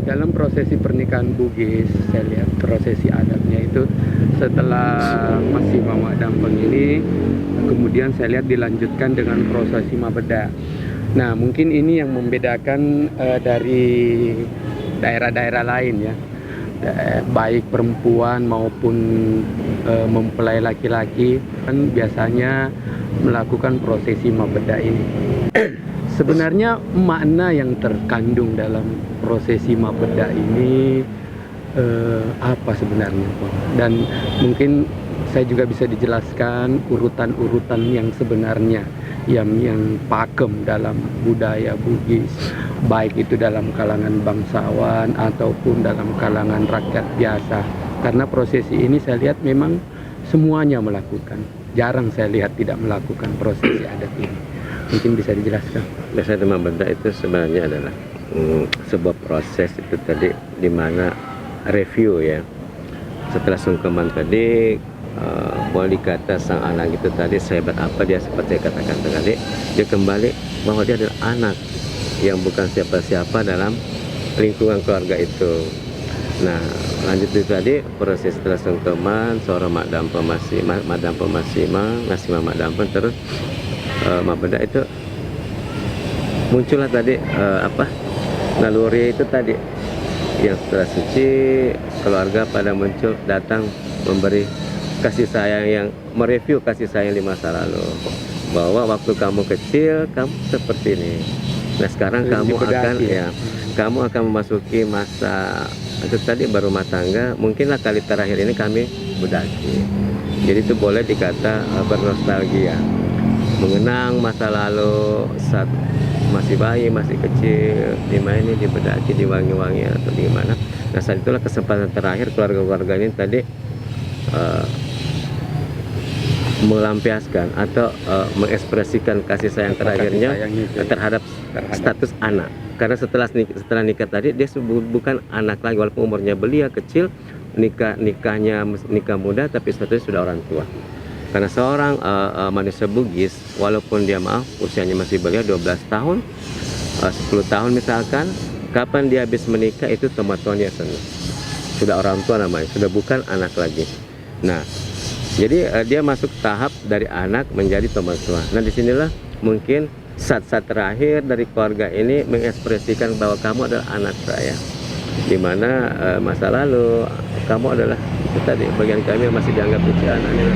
dalam prosesi pernikahan Bugis, saya lihat prosesi adatnya itu setelah Masih Mama Dampeng ini, kemudian saya lihat dilanjutkan dengan prosesi Mabeda. Nah, mungkin ini yang membedakan dari daerah-daerah lain ya, baik perempuan maupun mempelai laki-laki kan biasanya melakukan prosesi Mabeda ini. Sebenarnya makna yang terkandung dalam prosesi Mabeda ini apa sebenarnya, Pak? Dan mungkin saya juga bisa dijelaskan urutan-urutan yang sebenarnya yang pakem dalam budaya Bugis, baik itu dalam kalangan bangsawan ataupun dalam kalangan rakyat biasa. Karena prosesi ini saya lihat memang semuanya melakukan. Jarang saya lihat tidak melakukan prosesi adat ini. Mungkin bisa dijelaskan. Biasanya Mabeda itu sebenarnya adalah sebuah proses itu tadi di mana review ya. Setelah sungkeman tadi boleh dikata sang anak itu tadi sehebat apa dia, seperti saya katakan tadi, dia kembali bahwa dia adalah anak yang bukan siapa-siapa dalam lingkungan keluarga itu. Nah, lanjut itu tadi proses setelah sungkeman, seorang mak dampeng masih ngasih mak dampeng terus Mabeda itu muncullah tadi naluri itu tadi yang setelah suci keluarga pada muncul datang memberi kasih sayang, yang mereview kasih sayang di masa lalu, bahwa waktu kamu kecil kamu seperti ini. Nah sekarang kamu akan kamu akan memasuki masa itu tadi berumah tangga, mungkinlah kali terakhir ini kami bedaki. Jadi itu boleh dikata bernostalgia, mengenang masa lalu saat masih bayi, masih kecil, dimainin, dibedaki, diwangi-wangi atau di mana. Nah saat itulah kesempatan terakhir keluarga-keluarga ini tadi melampiaskan atau mengekspresikan kasih sayang terakhirnya terhadap status anak. Karena setelah nikah tadi dia bukan anak lagi, walaupun umurnya belia kecil, nikah muda, tapi statusnya sudah orang tua. Karena seorang manusia Bugis, walaupun dia usianya masih belia 12 tahun, 10 tahun misalkan, kapan dia habis menikah itu tomat-tomat dia sudah orang tua namanya, sudah bukan anak lagi. Nah, jadi dia masuk tahap dari anak menjadi tomat tua. Nah, disinilah mungkin saat-saat terakhir dari keluarga ini mengekspresikan bahwa kamu adalah anak saya, dimana masa lalu kamu adalah itu tadi bagian kami yang masih dianggap kecil anaknya.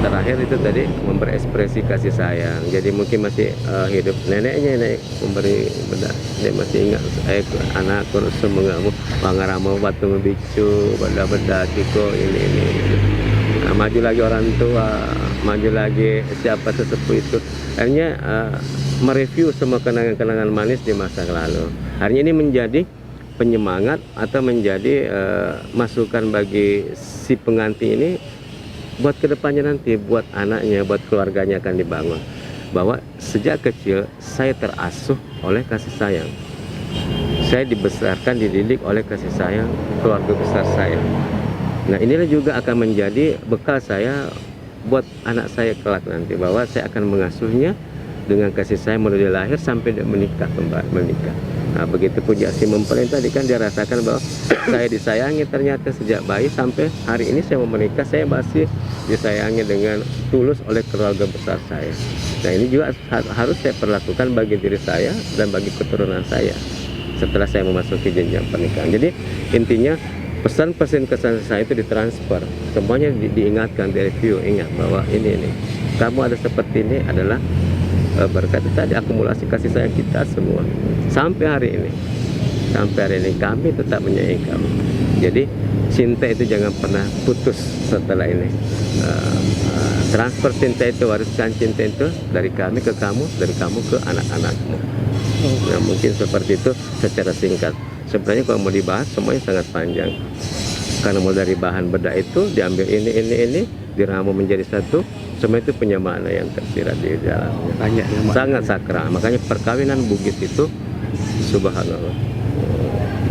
Terakhir itu tadi memberi ekspresi kasih sayang. Jadi mungkin masih hidup neneknya, nenek memberi benda, dia masih ingat anak kurus mengamu pangaramo batu membicu benda kiko ini. Nah, maju lagi orang tua, maju lagi siapa sesepuh itu. Akhirnya mereview semua kenangan-kenangan manis di masa lalu. Akhirnya ini menjadi penyemangat atau menjadi masukan bagi si pengantin ini buat kedepannya nanti, buat anaknya, buat keluarganya akan dibangun, bahwa sejak kecil saya terasuh oleh kasih sayang, saya dibesarkan, dididik oleh kasih sayang keluarga besar saya. Nah inilah juga akan menjadi bekal saya buat anak saya kelak nanti, bahwa saya akan mengasuhnya dengan kasih sayang mulai dia lahir sampai dia menikah. Nah begitu puja si mempelai tadi kan dia rasakan bahwa saya disayangi ternyata sejak bayi sampai hari ini saya mau menikah, saya masih disayangi dengan tulus oleh keluarga besar saya. Nah ini juga harus saya perlakukan bagi diri saya dan bagi keturunan saya setelah saya memasuki jenjang pernikahan. Jadi intinya pesan-pesan kesan saya itu ditransfer, semuanya diingatkan, direview, ingat bahwa ini kamu ada seperti ini adalah berkat tadi akumulasi kasih sayang kita semua sampai hari ini kami tetap menyayangi kamu. Jadi cinta itu jangan pernah putus setelah ini. Transfer cinta itu, wariskan cinta itu dari kami ke kamu, dari kamu ke anak-anakmu. Nah mungkin seperti itu secara singkat. Sebenarnya kalau mau dibahas semuanya sangat panjang, karena mulai dari bahan bedak itu diambil ini diramu menjadi satu. Semua itu punya makna yang tersirat di dalamnya. Banyak yang sangat sakral. Makanya perkawinan Bugis itu subhanallah,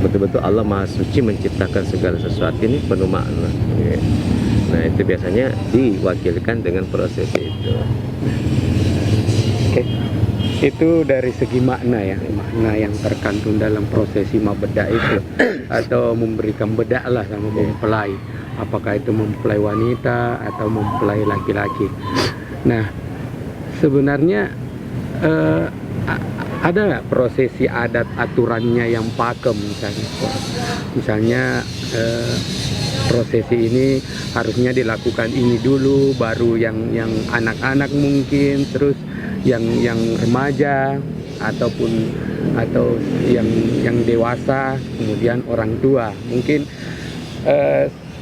betul-betul Allah Maha Suci menciptakan segala sesuatu ini penuh makna. Nah itu biasanya diwakilkan dengan proses itu. Oke. Itu dari segi makna ya. makna yang terkandung dalam prosesi mabeda itu atau memberikan bedak lah sama mempelai, apakah itu mempelai wanita atau mempelai laki-laki. Nah, sebenarnya ada nggak prosesi adat aturannya yang pakem misalnya prosesi ini harusnya dilakukan ini dulu, baru yang anak-anak mungkin, terus yang remaja atau yang dewasa, kemudian orang tua mungkin,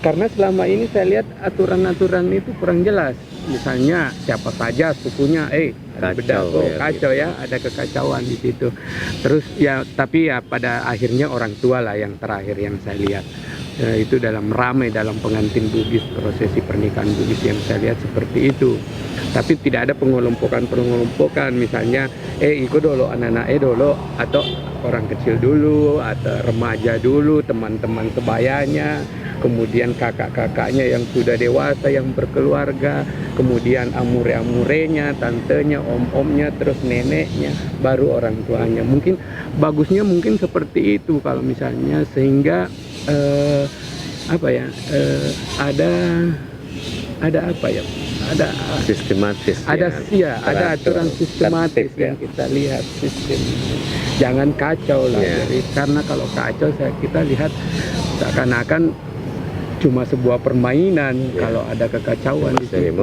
karena selama ini saya lihat aturan-aturan itu kurang jelas. Misalnya siapa saja sukunya kacau ya, ada kekacauan di situ. Terus ya, tapi ya pada akhirnya orang tua lah yang terakhir yang saya lihat. Itu dalam ramai dalam pengantin Bugis, prosesi pernikahan Bugis yang saya lihat seperti itu. Tapi tidak ada pengelompokan misalnya ikut dulu anak-anak dulu, atau orang kecil dulu, atau remaja dulu, teman-teman sebayanya, kemudian kakak-kakaknya yang sudah dewasa yang berkeluarga, kemudian amure-amurenya, tantenya, om-omnya, terus neneknya, baru orang tuanya. Mungkin bagusnya mungkin seperti itu kalau misalnya, sehingga ada sistematis, ada aturan sistematis yang kita lihat, sistem. Jangan kacau lah, karena kalau kacau kita lihat seakan-akan cuma sebuah permainan. Kalau ada kekacauan di situ,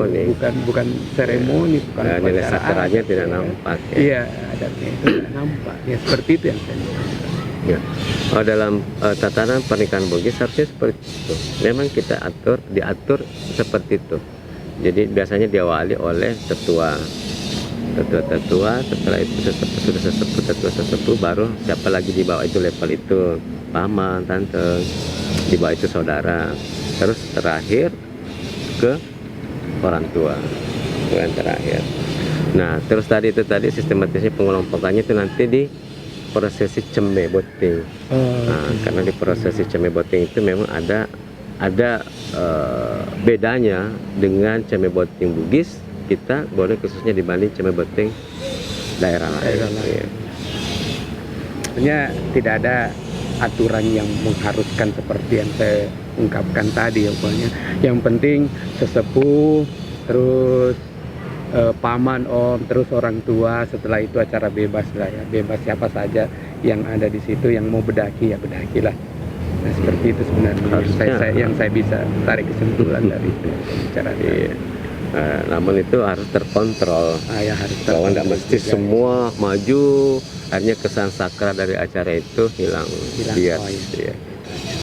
bukan seremoni, bukan nilai sakralnya tidak nampak. Iya, adatnya itu tidak nampak. Ya seperti itu yang saya lihat. Ya. Dalam tatanan pernikahan Bugis harusnya seperti itu. Memang kita diatur seperti itu. Jadi biasanya diawali oleh tetua, setelah itu sudah sesepuh, baru siapa lagi di bawah itu level itu, paman, tante, di bawah itu saudara, terus terakhir ke orang tua, itu yang terakhir. Nah, terus tadi sistematisnya pengelompokannya itu nanti di prosesi ceme boting. Karena di prosesi ceme boting itu memang ada bedanya dengan ceme boting Bugis kita boleh khususnya dibanding ceme boting daerah lain. Sebenarnya tidak ada aturan yang mengharuskan seperti yang saya ungkapkan tadi ya, pokoknya yang penting sesepuh, terus paman, om, terus orang tua, setelah itu acara bebas lah ya, bebas siapa saja yang ada di situ, yang mau bedaki ya bedakilah. Nah seperti itu sebenarnya yang saya bisa tarik kesimpulan dari itu cara dia. Namun itu harus terkontrol, bahwa nggak mesti semua maju, akhirnya kesan sakral dari acara itu hilang bias.